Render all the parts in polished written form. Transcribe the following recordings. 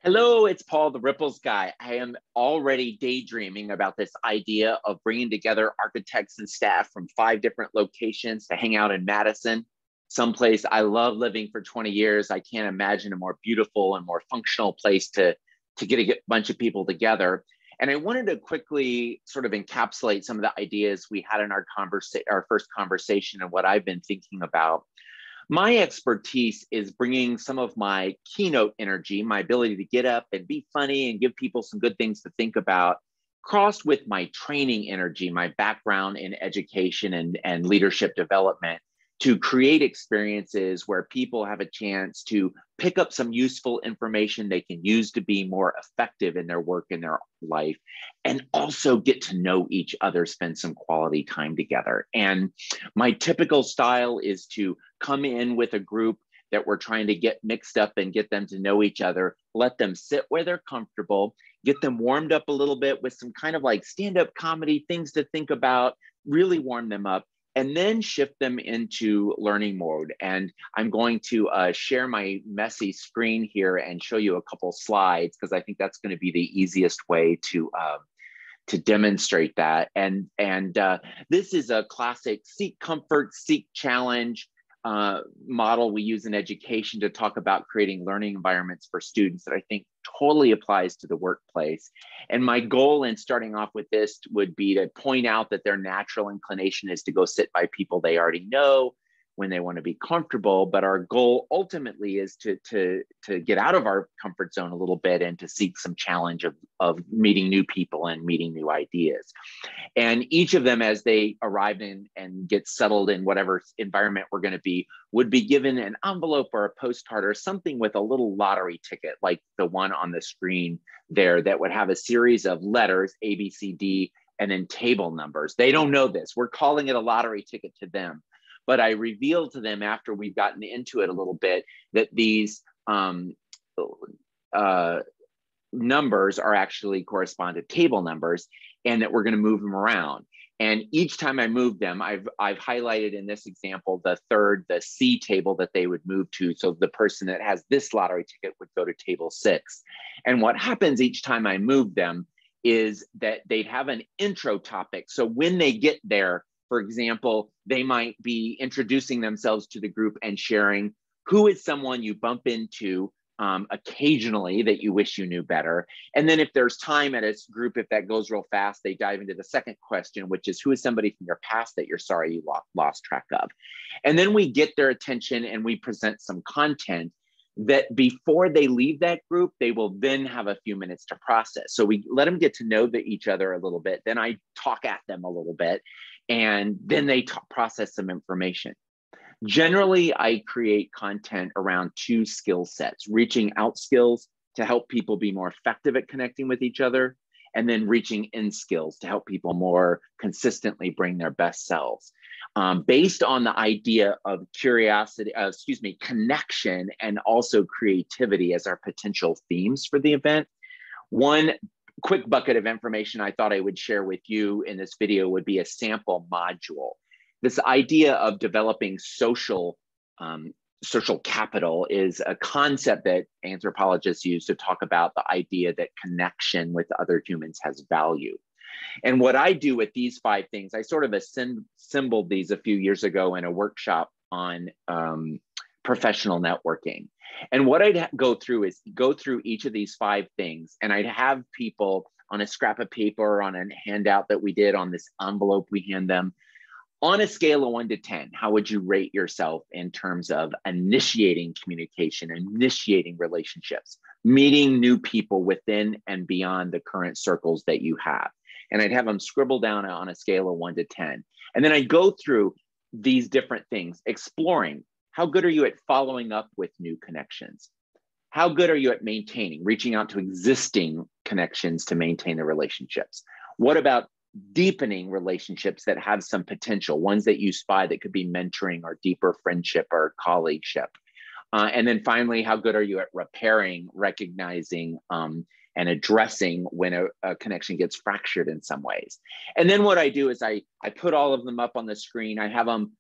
Hello, it's Paul, the Ripples guy. I am already daydreaming about this idea of bringing together architects and staff from 5 different locations to hang out in Madison, someplace I love living for 20 years. I can't imagine a more beautiful and more functional place to get a bunch of people together. And I wanted to quickly sort of encapsulate some of the ideas we had in our first conversation and what I've been thinking about. My expertise is bringing some of my keynote energy, my ability to get up and be funny and give people some good things to think about, crossed with my training energy, my background in education and leadership development, to create experiences where people have a chance to pick up some useful information they can use to be more effective in their work in their life, and also get to know each other, spend some quality time together. And my typical style is to come in with a group that we're trying to get mixed up and get them to know each other, let them sit where they're comfortable, get them warmed up a little bit with some kind of like stand-up comedy, things to think about, really warm them up, and then shift them into learning mode. And I'm going to share my messy screen here and show you a couple slides, because I think that's going to be the easiest way to demonstrate that. And this is a classic seek comfort, seek challenge model we use in education to talk about creating learning environments for students that I think totally applies to the workplace. And my goal in starting off with this would be to point out that their natural inclination is to go sit by people they already know when they want to be comfortable. But our goal ultimately is to get out of our comfort zone a little bit and to seek some challenge of meeting new people and meeting new ideas. And each of them, as they arrive in and get settled in whatever environment we're going to be, would be given an envelope or a postcard or something with a little lottery ticket, like the one on the screen there, that would have a series of letters, A, B, C, D, and then table numbers. They don't know this. We're calling it a lottery ticket to them. But I revealed to them after we've gotten into it a little bit that these numbers are actually correspond to table numbers, and that we're going to move them around. And each time I move them, I've highlighted in this example the C table that they would move to. So the person that has this lottery ticket would go to table 6. And what happens each time I move them is that they'd have an intro topic. So when they get there, for example, they might be introducing themselves to the group and sharing who is someone you bump into occasionally that you wish you knew better. And then if there's time at a group, if that goes real fast, they dive into the second question, which is who is somebody from your past that you're sorry you lost track of. And then we get their attention and we present some content that before they leave that group, they will then have a few minutes to process. So we let them get to know each other a little bit. Then I talk at them a little bit, and then they process some information. Generally, I create content around 2 skill sets: reaching out skills to help people be more effective at connecting with each other, and then reaching in skills to help people more consistently bring their best selves. Based on the idea of connection and also creativity as our potential themes for the event. One quick bucket of information I thought I would share with you in this video would be a sample module. This idea of developing social capital is a concept that anthropologists use to talk about the idea that connection with other humans has value. And what I do with these 5 things, I sort of assembled these a few years ago in a workshop on professional networking. And what I'd go through is go through each of these 5 things, and I'd have people on a scrap of paper or on a handout that we did on this envelope we hand them. On a scale of 1 to 10, how would you rate yourself in terms of initiating communication, initiating relationships, meeting new people within and beyond the current circles that you have? And I'd have them scribble down on a scale of 1 to 10. And then I'd go through these different things, exploring how good are you at following up with new connections? How good are you at maintaining, reaching out to existing connections to maintain the relationships? What about deepening relationships that have some potential, ones that you spy that could be mentoring or deeper friendship or colleagueship? And then finally, how good are you at repairing, recognizing, and addressing when a connection gets fractured in some ways? And then what I do is I put all of them up on the screen. I have them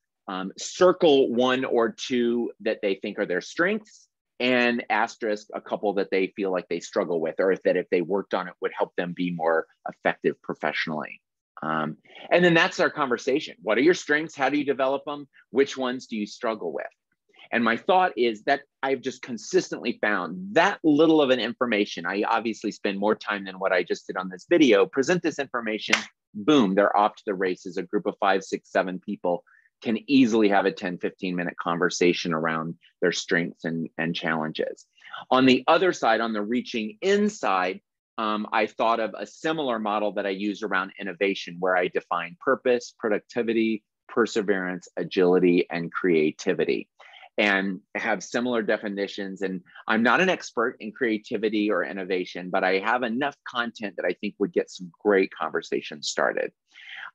circle 1 or 2 that they think are their strengths, and asterisk a couple that they feel like they struggle with, or that if they worked on it would help them be more effective professionally. And then that's our conversation. What are your strengths? How do you develop them? Which ones do you struggle with? And my thought is that I've just consistently found that little of an information. I obviously spend more time than what I just did on this video. Present this information, boom, they're off to the races. A group of 5, 6, 7 people can easily have a 10, 15-minute conversation around their strengths and challenges. On the other side, on the reaching inside, I thought of a similar model that I use around innovation, where I define purpose, productivity, perseverance, agility, and creativity, and have similar definitions. And I'm not an expert in creativity or innovation, but I have enough content that I think would get some great conversations started.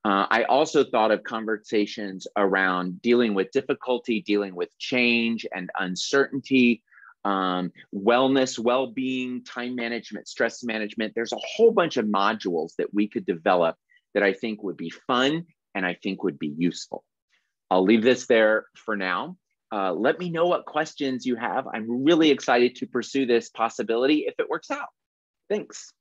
I also thought of conversations around dealing with difficulty, dealing with change and uncertainty, wellness, well-being, time management, stress management. There's a whole bunch of modules that we could develop that I think would be fun and I think would be useful. I'll leave this there for now. Let me know what questions you have. I'm really excited to pursue this possibility if it works out. Thanks.